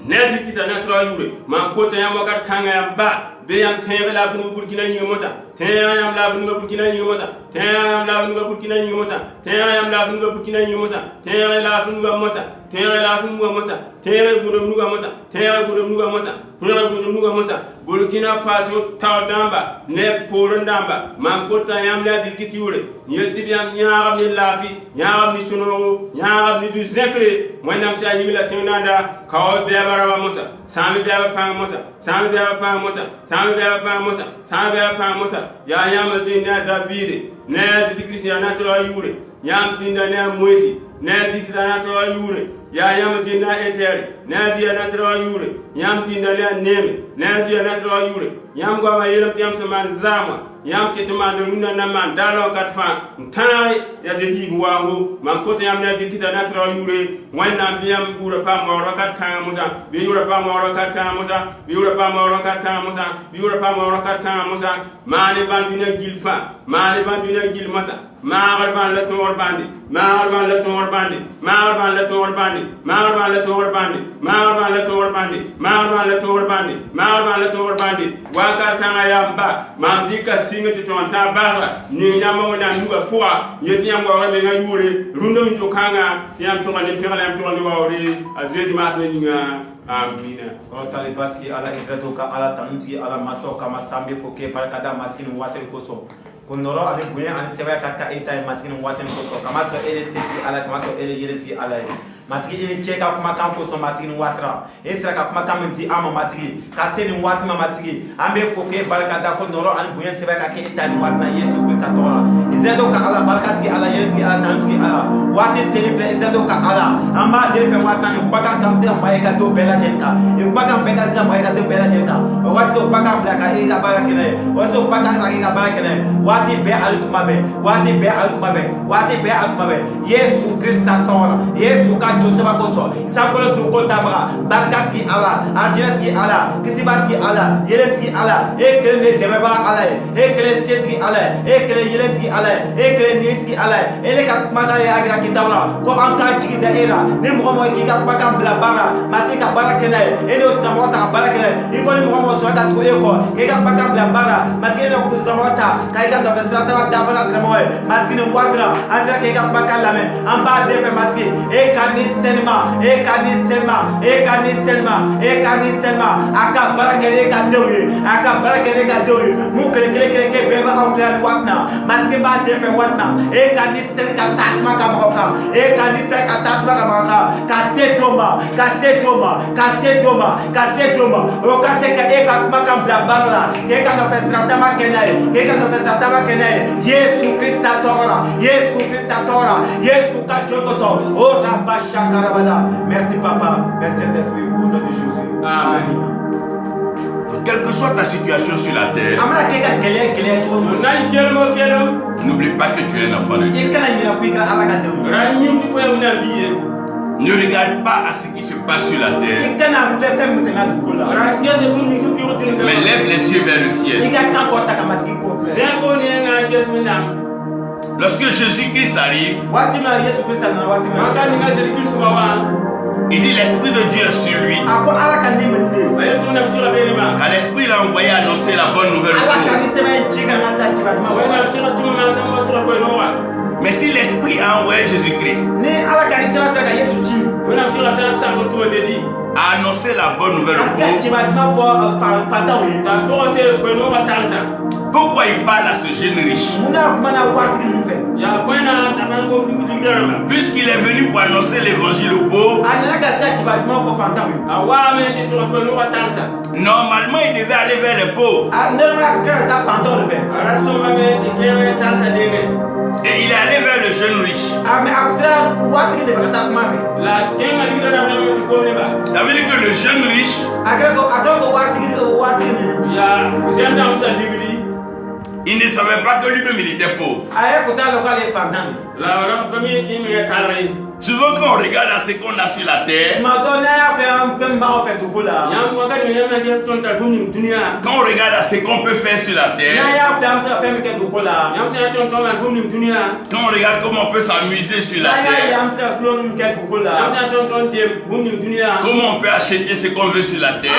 nezi kita na tra yure ma kota yamba kat kanga yamba be yam tebe la funu burkina ngi mota tebe yam la funu burkina ngi mota tebe yam la funu burkina ngi mota tebe yam la funu burkina ngi mota tebe la funu mota tebe la funu mota tebe gudum nuga mota tebe gudum nuga mota tebe gudum nuga mota burkina faso tawdamba ne polondamba ma kota yam la dikiti yure yeti yam nyaam ni lafi nyaam ni suno nyaam ni du zekre mo nam sa yila tinanda kaw be bara musa sami be pa musa sami be pa musa sami be pa musa sami be pa musa ya yam zinna david ne dikiti ya na tro yure yam zinna ne moisi ne dikiti na tro yure ya yam zinna etere ne dia na tro yure yam zinna le neme ne dia na tro yure yam go ma yelam tiam saman zama yam ketuma de nuna na man dalo kat fa tai ya de jibu wangu man ko yam na dikiti na tro yure wana biam bura pa mo rokat kan musa bi yura pa mo rokat kan musa bi yura pa mo rokat kan musa bi yura pa mo rokat kan musa mani ban bina gilfa mani ban bina gilmata ma ban la tor bandi ma ban la tor bandi ma ban la tor bandi ma ban la tor bandi ma ban la tor bandi ma ban la tor bandi ma ban la tor bandi wa ka kan ayamba mam dika singa to ta basra ni nyama wona nuga poa yeti nyamba wa me ngure rundo mi to kanga yam to ngane pegala yam to ngane wawri azedi matna nyinga amina ko talibatki ala izatu ka ala tamuti ala maso kama sambe foke par kada matini water koso kondoro ale buye an sebe ka ka eta matini water koso kama so ele seti ala kama so ele yeleti ala matigi ini cɛ ka kumakan kosɔn matigi ni watira e sera ka kumakan min di an ma matigi ka se nin waati ma matigi an bɛ fo k'e barika da ko nɔrɔ ani bonya sɛbɛn ka kɛ e ta nin waati na Yesu Krista tɔgɔ la Israɛl ka Ala barika tigi Ala yɛrɛ tigi Ala tan tigi Ala waati seli filɛ Israɛl ka Ala an b'a deli fɛ waati na nin kumakan kan bɛ se ka maa ye ka to bɛɛ lajɛlen kan nin kumakan bɛɛ ka se ka maa ye ka to bɛɛ lajɛlen kan o ka se o kumakan bila ka e ka baara kɛ n'a ye o ka se o kumakan ka e ka baara kɛ n'a ye waati bɛɛ ale tuma bɛɛ waati bɛɛ ale tuma bɛɛ waati bɛɛ ale tuma bɛɛ Yesu Krista tɔgɔ la Yesu ka jo sɛbɛn kosɔn sankolo dugukolo dabaga barika tigi Ala arijinɛ tigi Ala kisiba tigi Ala yɛlɛ tigi Ala e kelen de dɛmɛbaga Ala ye e kelen se tigi Ala ye e kelen yɛlɛ tigi Ala ye e kelen nin tigi Ala ye ele ka kumakan ye akira kitabu la ko an ka jigi da e la ni mɔgɔ mɔgɔ k'i ka kumakan bila baara matigi ka baara kɛ n'a ye e n'o tigilamɔgɔ ta ka baara kɛ n'a ye i ko ni mɔgɔ mɔgɔ sɔrɔ ka tugu e kɔ k'i ka kumakan bila baara matigi e n'o tigilamɔgɔ ta ka i ka dɔfɛ sira daba dabala tigilamɔgɔ ye matigi ni waati la an sera k'i ka kumakan lamɛn an b'a den fɛ matigi e ka ni sɛnima e ka ni sɛnima e ka ni sɛnima e ka ni sɛnima a ka baara kɛ ne ka denw ye a ka baara kɛ ne ka denw ye mun kelen kelen kelen kelen bɛɛ b'aw tila ni waati na matigi b'a den fɛ waati na e ka ni sɛnɛ ka tasuma ka mɔgɔw kan e ka ni sɛnɛ ka tasuma ka mɔgɔw kan ka se dɔ ma ka se dɔ ma ka se dɔ ma ka se dɔ ma o ka se ka e ka kumakan bila baara la k'e ka nɔfɛ sira taama kɛ n'a ye k'e ka nɔfɛ sira taama kɛ n'a ye Yesu Krista tɔgɔ la Yesu Krista tɔgɔ la Yesu ka jɔ kosɔn o raba shakarabada merci papa merci Saint-Esprit au nom de Jésus amen. Donc, quelle que soit ta situation sur la terre, n'oublie pas que tu es un enfant de Dieu. Ne regarde pas à ce qui se passe sur la terre, mais lève les yeux vers le ciel. Lorsque Jésus-Christ arrive, il dit l'Esprit de Dieu est sur lui. Quand l'Esprit l'a envoyé annoncer la bonne nouvelle au pauvre. Mais si l'Esprit a envoyé Jésus-Christ a annoncé la bonne nouvelle au pauvre, pourquoi il parle à ce jeune riche? Puisqu'il est venu pour annoncer l'évangile aux pauvres, normalement il devait aller vers les pauvres. Et il est allé vers le jeune riche. Ça veut dire que le jeune riche, il ne savait pas que lui-même il était pauvre. Souvent quand on regarde à ce qu'on a sur la terre, quand on regarde à ce qu'on peut faire sur la terre, quand on regarde comment on peut s'amuser sur la terre, comment on peut acheter ce qu'on veut sur la terre,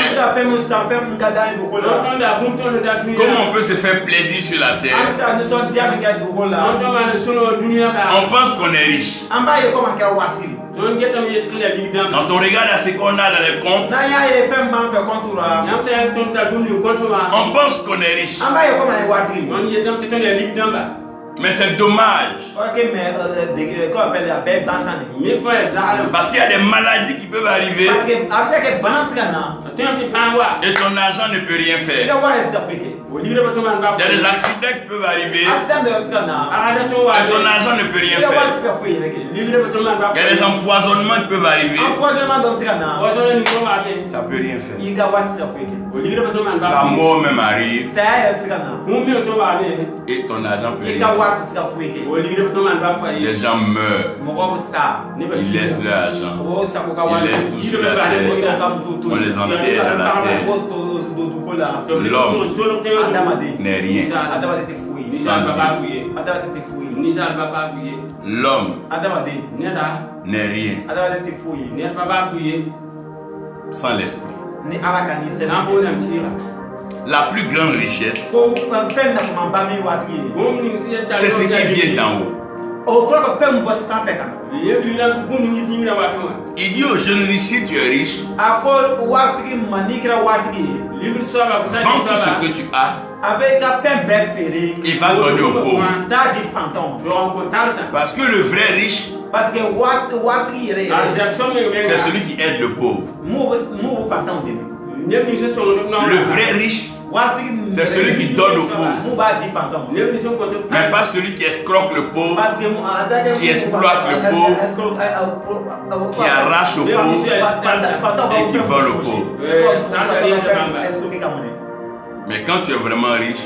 comment on peut se faire plaisir sur la terre, on pense qu'on est riche. Quand on regarde à ce qu'on a dans les comptes, on pense qu'on est riche. Mais c'est dommage. Parce qu'il y a des maladies qui peuvent arriver et ton argent ne peut rien faire. Il y a des accidents qui peuvent arriver et ton argent ne peut rien faire. Il y a des empoisonnements qui peuvent arriver. Ça ne peut rien faire. La mort même arrive et ton argent peut rien faire. Les gens meurent, ils laissent leur argent, ils laissent tout sur la terre, on les enterre à la terre. L'homme n'est rien sans Dieu. L'homme n'est rien sans l'esprit. La plus grande richesse, c'est ce qui vient d'en haut. Il dit au jeune riche, si tu es riche, vends tout ce que tu as et va donner aux pauvres. Parce que le vrai riche, Parce que c'est celui qui aide le pauvre. Le vrai riche, c'est celui qui donne au pauvre. Mais pas celui qui escroque le pauvre, qui exploite le pauvre, qui arrache au pauvre et qui vole au pauvre. Mais quand tu es vraiment riche,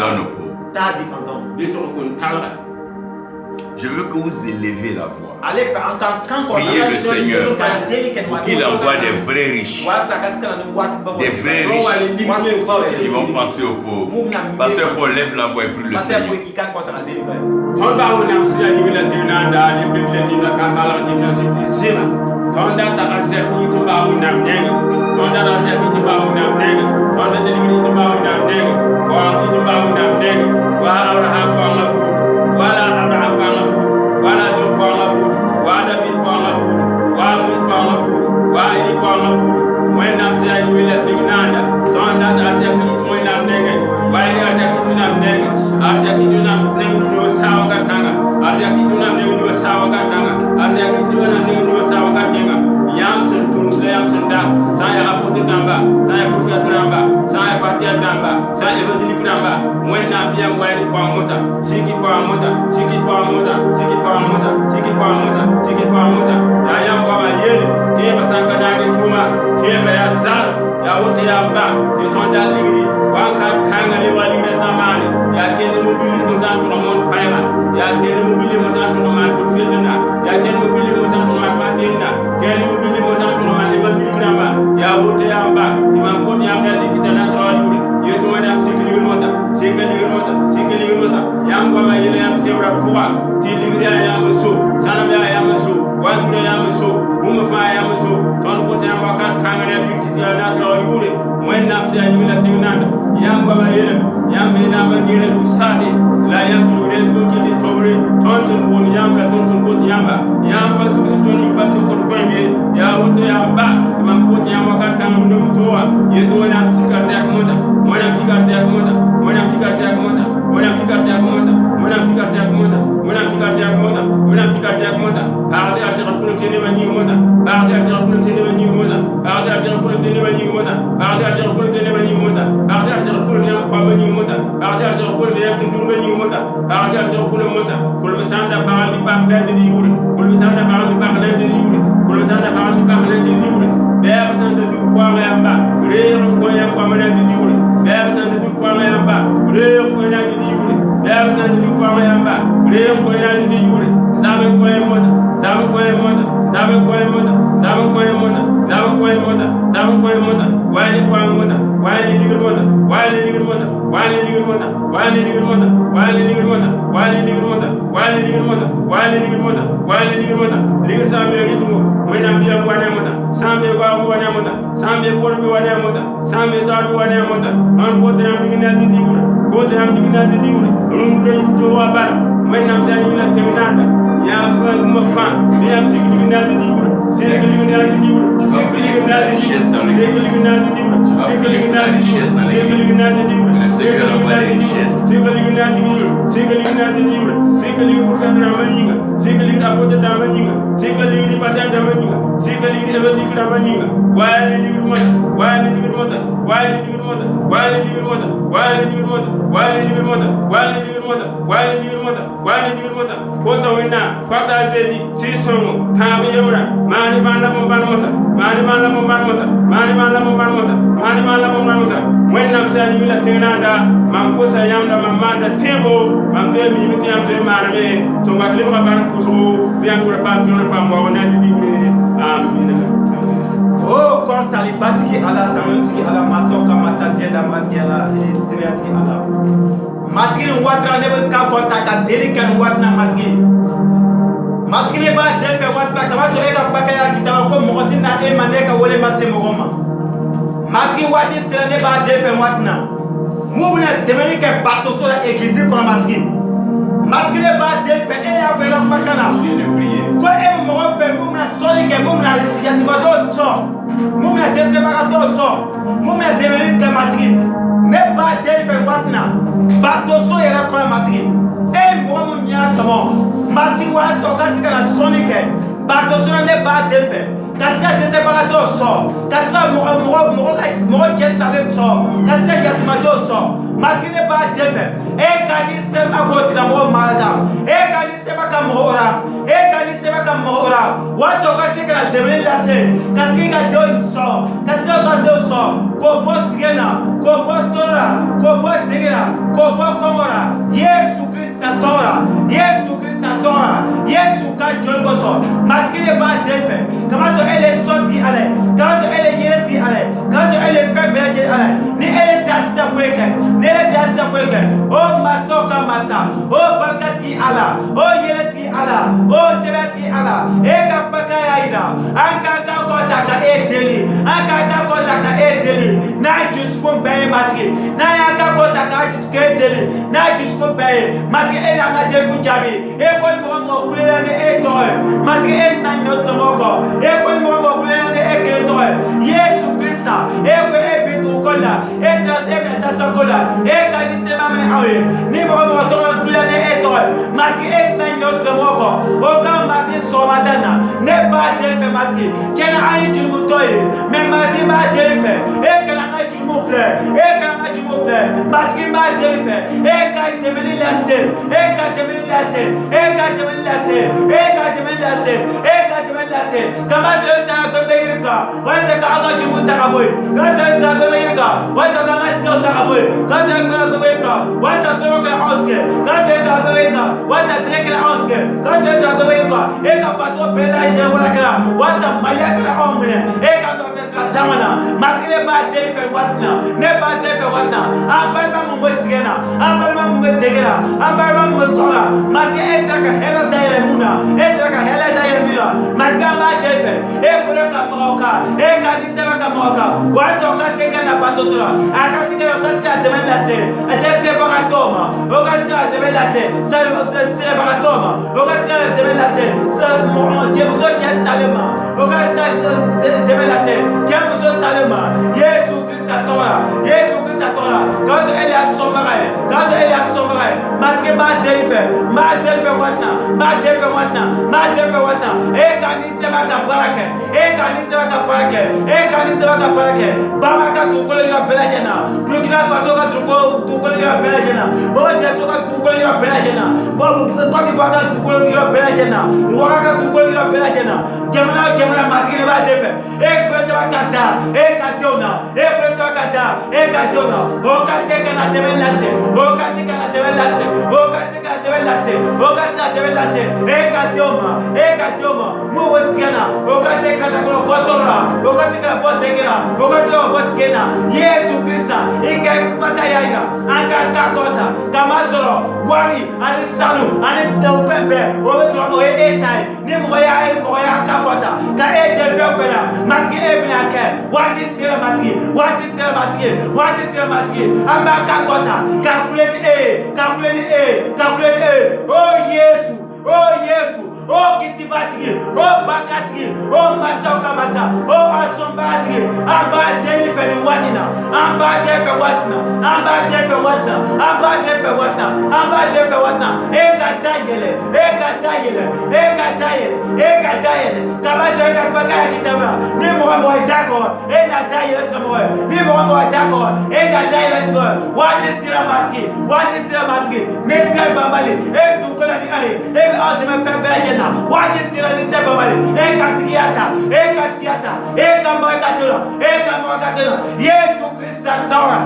donne au pauvre. Je veux que vous élevez la voix. Priez le Seigneur pour qu'il envoie des vrais riches. Des vrais riches qui vont penser aux pauvres. Pasteur Paul, lève la voix et prie le Seigneur. mɔgɔ mun ɲɛna tɔmɔ mati walasa o ka se ka na sɔnni kɛ baatɔsɔrɔ ne b'a den fɛ ka se ka dɛsɛbagatɔw sɔrɔ ka se ka mɔgɔ cɛsalen sɔrɔ ka se ka yatimatɔw sɔrɔ mati ne b'a den fɛ ka ni sɛbɛn k'o tigilamɔgɔ mara kan ka ni sɛbɛn ka mɔgɔw la ka ni sɛbɛn ka mɔgɔw la walasa o ka se ka na dɛmɛ lase ka se ka denw sɔrɔ ka se ka denw sɔrɔ k'o bɔ tigɛ la k'o bɔ tɔɔrɔ la k'o bɔ dege la k'o bɔ kɔngɔ la Yesu Krista tɔgɔ la Yesu Krista tɔgɔ la Yesu ka joli kosɔn matigi de b'a den fɛ kamasɔrɔ ele sɔ ti ala ye kamasɔrɔ ele yɛlɛ ti ala ye kamasɔrɔ ele fɛn bɛɛ lajɛlen ala ye ni ele da ti se foyi kɛ ni ele da ti se foyi kɛ o masaw ka masa o barika ti ala o yɛlɛ ti ala o sɛbɛn ti ala ka baka y'a yira an ka kan kɔ ta ka deli an ka kan kɔ ta ka deli n'a ye dusukun bɛɛ ye matigi n'a y'a kan kɔ ta k'a dusukun deli n'a ye dusukun bɛɛ ye matigi e y'an ka degun jaabi kɔni mɔgɔ mɔgɔ kulela ni tɔgɔ ye matigi e tɛna ɲinɛ o tigilamɔgɔ kɔ kɔni mɔgɔ mɔgɔ kulela ni kelen tɔgɔ ye Yesu Krista ko bi tugu ko la bɛna taa sa ko la ka ni sema minɛ aw ye ni mɔgɔ mɔgɔ tɔgɔ kulela ni tɔgɔ ye matigi e tɛna ɲinɛ o tigilamɔgɔ kɔ o kan matigi sɔgɔmada na ne b'a den fɛ matigi tiɲɛna an ye jurumusɔ ye mɛ matigi b'a den fɛ kana an ka jurumu filɛ kana an ka jurumu filɛ matigi b'a den fɛ ka dɛmɛli lase ka dɛmɛli lase ka dɛmɛli lase ka dɛmɛli lase ka dɛmɛli lase kamasɔrɔ sisan ka bɛ yiri kan walasa ka an ka jurumu ta ka bɔ yen kamasɔrɔ sisan ka bɛ yiri kan walasa ka an ka siraw ta ka bɔ yen kamasɔrɔ sisan ka bɛ yiri kan walasa tɔɔrɔ kɛra anw sɛgɛn kamasɔrɔ sisan ka bɛ yiri kan walasa tigɛ kɛra anw sɛgɛn kamasɔrɔ sisan ka bɛ yiri kan ka faso bɛɛ lajɛlen wala kɛra walasa maliya kɛra anw minɛ ka dɔ fɛ sira taama na matigi ne b'a den fɛ waati na ne b'a den fɛ waati na an balima mun bɛ sɛgɛn na an balima mun bɛ dege la an balima mun bɛ tɔɔrɔ la matigi e sera ka hɛrɛ dayɛlɛ mun na e sera ka hɛrɛ dayɛlɛ min na matigi an b'a den fɛ bolo ka mɔgɔw kan ka ni sɛbɛn ka mɔgɔw kan walasa o ka se ka na bato sɔrɔ a ka se ka dɛmɛ lase a dɛsɛbagatɔw ma o ka se ka dɛmɛ lase sɛbɛbagatɔw ma o ka se ka dɛmɛ lase cɛmuso cɛ salen ma o ka se ka dɛmɛ lase cɛmuso salen ma Yesu Krista tɔgɔ la Yesu Krista tɔgɔ la k'a sɔrɔ ele y'a sɔnbaga ye k'a sɔrɔ ele y'a sɔnbaga ye matigi b'a deli fɛ b'a deli fɛ waati na b'a deli fɛ waati na b'a deli fɛ waati na ka ni sɛbɛn ka baara kɛ ka ni sɛbɛn ka baara kɛ ka ni sɛbɛn ka baara kɛ Bama ka dugukolo yɔrɔ bɛɛ lajɛlen na Burkina Faso ka dugukolo yɔrɔ bɛɛ lajɛlen na Burkina ka dugukolo yɔrɔ bɛɛ lajɛlen na Côte d'Ivoire ka dugukolo yɔrɔ bɛɛ lajɛlen na Ouaga ka dugukolo yɔrɔ bɛɛ lajɛlen na jamana o jamana matigi de b'a den fɛ bɛ sɛbɛn ka da ka denw na bɛ sɛbɛn ka da ka denw na o ka se ka na dɛmɛ lase o ka se ka na dɛmɛ lase o ka se ka dɛmɛ lase o ka se ka dɛmɛ lase ka denw ma mun bɛ sɛgɛn na o ka se ka na bɔ tɔɔrɔ la o ka se ka bɔ dege la o ka se ka bɔ sɛgɛn na Yesu Krista i ka kumakan y'a jira an ka kan kɔrɔta kamasɔrɔ wari ani sanu ani fɛn bɛɛ o bɛ sɔrɔ o ye ta ye ni mɔgɔ y'a kan kɔrɔta ka deli fɛn fɛn na matigi bɛna kɛ waati sera matigi an b'a kan kɔrɔta ka kule ni Yesu kisibatigi bakatigi masaw ka masa asɔnbagatigi an b'a deli fɛ nin waati na an b'a deli fɛ waati na ka dayɛlɛ kabasa ka baka ya kitabula ni mɔgɔ ye da kɔrɔ na dayɛlɛ karamɔgɔ ye ni mɔgɔ ye da kɔrɔ ka dayɛlɛ tɔgɔ ye waati sera matigi ni sɛ banbali dugukolo ni a ye bɛ aw dɛmɛ fɛn bɛɛ lajɛlen na waati sera ni sɛ banbali ka tigiya ta ka mɔgɔ ka dɔrɔn Yesu Krista tɔgɔ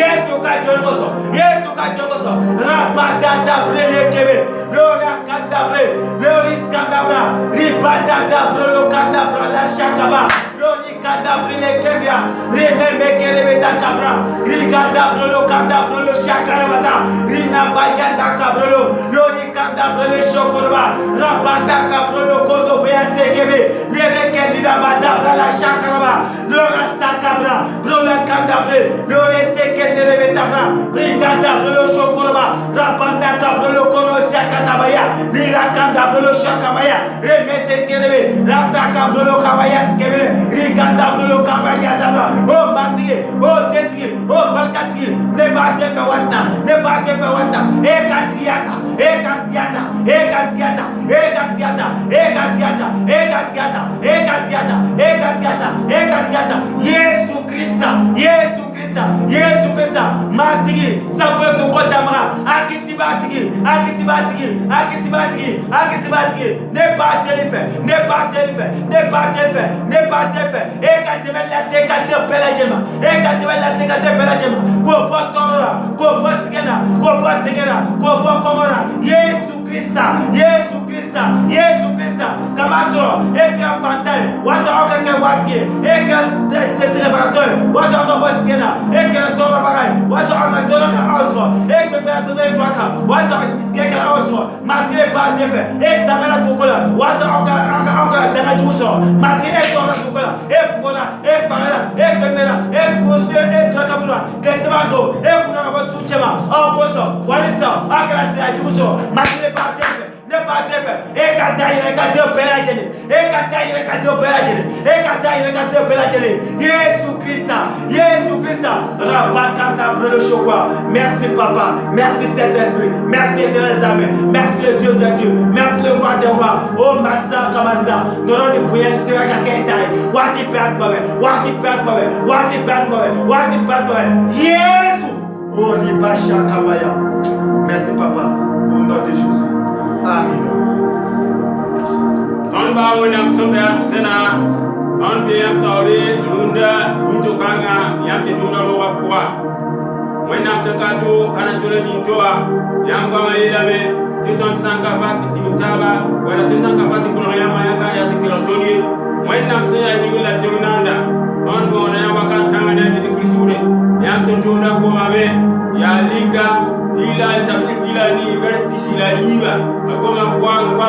Yesu ka joli kosɔn rabadada brele kebe lora kadabre loris kadabra ribadada brolo kadabra la shakaba lori kadabre le kebia remembe kelebe da kabra rikadabro lo kadabro lo shakarabada rina bayanda kabrolo lori kadabro le shokorba rabada kabrolo kodo bease kebe lere kendira badabra la shakaraba lora sakabra brolo kadabre lore sekendere betabra rikadabro lo shokorba rabada kabrolo kono shakana kabaya, Lirakanda Brolo Shakabaya, Remete Kelebe, Rataka Brolo Kabaya Skebe, Rikanda Brolo Kabaya Dama, oh Matri, oh Setri, oh Palkatri, Nebate Pawata, Nebate Pawata, Ekatiata, Ekatiata, Ekatiata, Ekatiata, Ekatiata, Ekatiata, Ekatiata, Ekatiata, Ekatiata, Yesu Krista, Yesu Krista, Yesu Krista, Matri, Sakoto Kodamra, Akisibatri, Akisibatri, Akisibatri, Akisibatri, n'est pas délipe, n'est pas délipe, n'est pas délipe, n'est pas délipe, et quand tu vas laisser quand tu pelagema, et quand tu vas laisser quand tu pelagema, Kopo Torora, Kopo Skena, Kopo Tegera, Kopo Komora, Yesu Krista, Yesu Krista, Yesu Krista, Kamasoro, Ekra Pantai, Wasa Okake Wati, Ekra Desiravator, Wasa Okabo Skena, Ekra Toro Bagai, Wasa Okake Osro, Ekra Twaka, Wasa Skeka Osro, Matire Pandepe, Tamara Tukola, Wasa Oka Damajuso, Matire Tora Tukola, Epola, Epara, Epemera, Ekusia, Ekrakabura, Kesavado, Ekuna Suchema, Oboso, Walisa, Akrasa Juso, Matire Pandepe. Ne pas défaire. Et quand il regarde de Pelagene. Et quand il regarde de Pelagene. Et quand il regarde de Pelagene. Jésus Christ. Jésus Christ. Rabakanda Brelo Chokwa. Merci Papa. Merci Saint-Esprit. Merci Éternel Amen. Merci le Dieu de Dieu. Merci le roi des rois. Oh Massa Kamasa. Nous allons prier le Seigneur Kakentai. Wadi Père Babe. Wadi Père Babe. Wadi Père Babe. Wadi Père Babe. Jésus. Oh Ribasha Kabaya. Merci Papa. Au nom de Jésus. Amen. Ton ba wonam sobe sena ton be am tawre lunda muto kanga yam te tuna ro wa kwa wonam takato kana tole dintoa yam gama yelame titon sanka fati tibutaba wala titon sanka fati kulo yama yaka ya tikilo toni wonam senya ni la tonanda ton bo na yama kan kanga na ti krisude yam te tuna ko mabe ya liga ila chapi ila ni vere pisila iba agoma kwangwa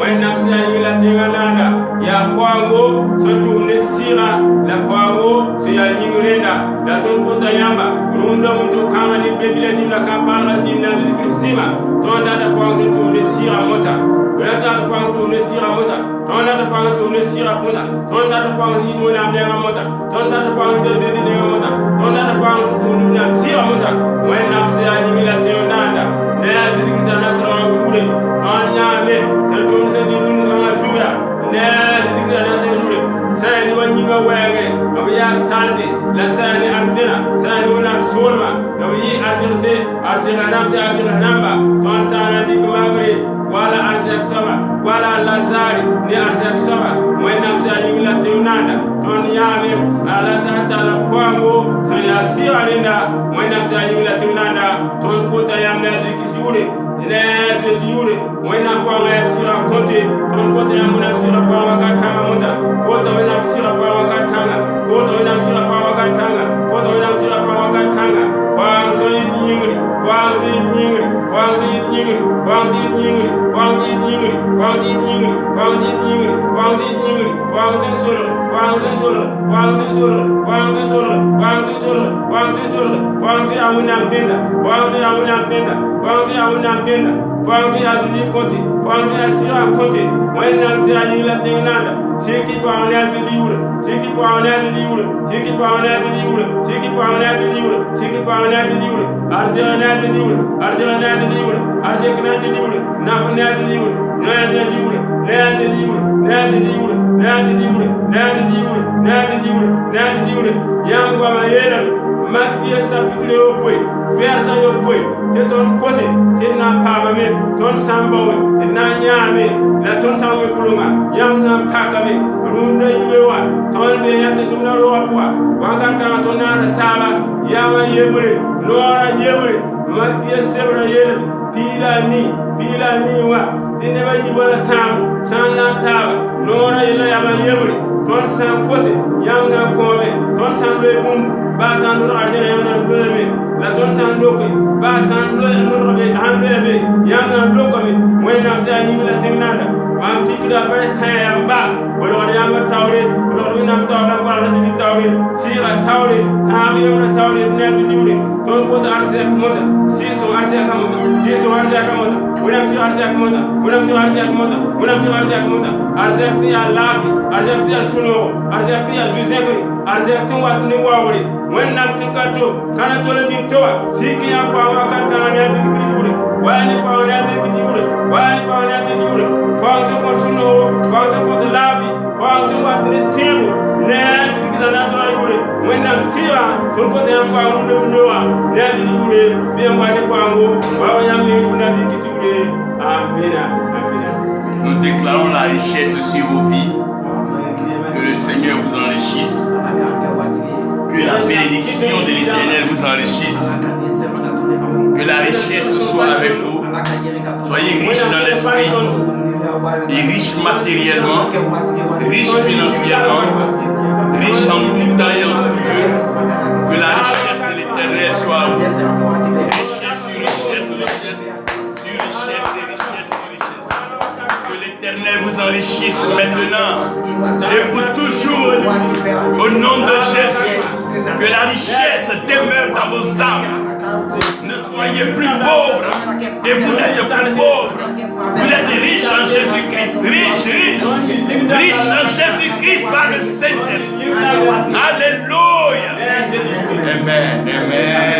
wena msia ila tengananda ya kwango sotu nesira la kwango se ya nyingulenda da ton kota yamba runda muntu kama ni bebile dimla kampala dimna dikrisima ton da kwango sotu nesira mota wena da kwango nesira mota ton da kwango nesira puna ton da kwango ito na mlenga mota ton da kwango dezedi ne mota ton da kwango tunu na sira mota wena msia ila tengananda ne zikita na trawo ure ton nyame tantum se di nunu sama juya ne zikita na trawo sani wanyinga wenge abiya tansi la sani arjina sani wana solma abiyi arjina se arjina namse arjina namba ton sana di kumagri wala arjina sama wala lazari ni arjina sama wena msa yimila teunanda ton yame ala zata la kwango so ya sialinda wena msa yimila teunanda ton kota yamna zikizure ne zikizure wena kwa sira kote ton kota yamuna sira kwa kama mota kota wena sira kwa kanga kota wena sira kwa kanga kota wena sira kwa kanga kwa to yingri kwa to yingri kwa to yingri kwa to yingri kwa to yingri kwa to yingri kwa to yingri kwa to yingri kwa to solo kwa to solo kwa to solo kwa to solo kwa to solo kwa to solo kwa to amuna mpenda kwa to amuna mpenda kwa to amuna mpenda kwa to azidi kote kwa to asira kote wena mtia yila tengananda siki kwa wana azidi yule siki kwa wana azidi yule siki kwa wana azidi yule siki kwa wana azidi yule siki kwa wana azidi yule arjana azidi yule arjana azidi yule arjana azidi yule nafuna azidi yule nadi yule nadi yule nadi yule nadi yule nadi yule nadi yule nadi yule yango amayela Matthieu chapitre au boy, verset au boy, de ton côté, tu n'as pas même, ton sambo, et n'a yamé, la ton sambo kulunga, yam n'a pas kamé, runda imewa, ton de yam de ton roa poa, wakaka ton ana taba, yama yemre, nora yemre, Matthieu sebra yele, pila ni wa, dineba yibala tam, sana taba, nora yele yama yemre, ton sam côté, yam n'a kome, ton sambo bum. Basan nur arjana yamna ndome la ton san doke basan nur be handebe yamna dokome moyna sa yimila tegnanda mam tikida bare kayamba wala wala yamma tawre wala nam tawla wala ni tawre sira tawre tam yamna tawre nadi diure ton ko arse mosa si so arse kamota si so arse kamota unamsifu ardhi yake moja, unamsifu ardhi yake moja, unamsifu ardhi yake moja, ardhi yake ya lavi, ardhi yake ya suno, ardhi yake ya juzekri, ardhi yake wa ni wawri, when nam tinkato kana tole tintoa, siki ya kwa wakati kana ya zikri wani pa wana zikri wani pa wana zikri, kwa kwa suno, kwa lavi, kwa ni timu, ne zikri na tola yule, when nam siwa, kwa ya kwa ndoa, ne zikri yule, bien wani kwangu, wa yami kuna zikri yule. Amen. Nous déclarons la richesse sur vos vies. Que le Seigneur vous enrichisse. Que la bénédiction de l'Éternel vous enrichisse. Que la richesse soit avec vous. Soyez riches dans l'esprit, et riches matériellement, riches financièrement, riches en tout temps et en tout lieu. Que la richesse de l'Éternel soit à vous. Richesse sur richesse, richesse sur richesse et richesse sur richesse. Que l'Éternel vous enrichisse maintenant et pour toujours. Au nom de Jésus, que la richesse demeure dans vos âmes. Ne soyez plus pauvres et vous n'êtes plus pauvres. Vous êtes riches en Jésus-Christ. Riches en Jésus-Christ par le Saint-Esprit. Alléluia. Amen. Amen.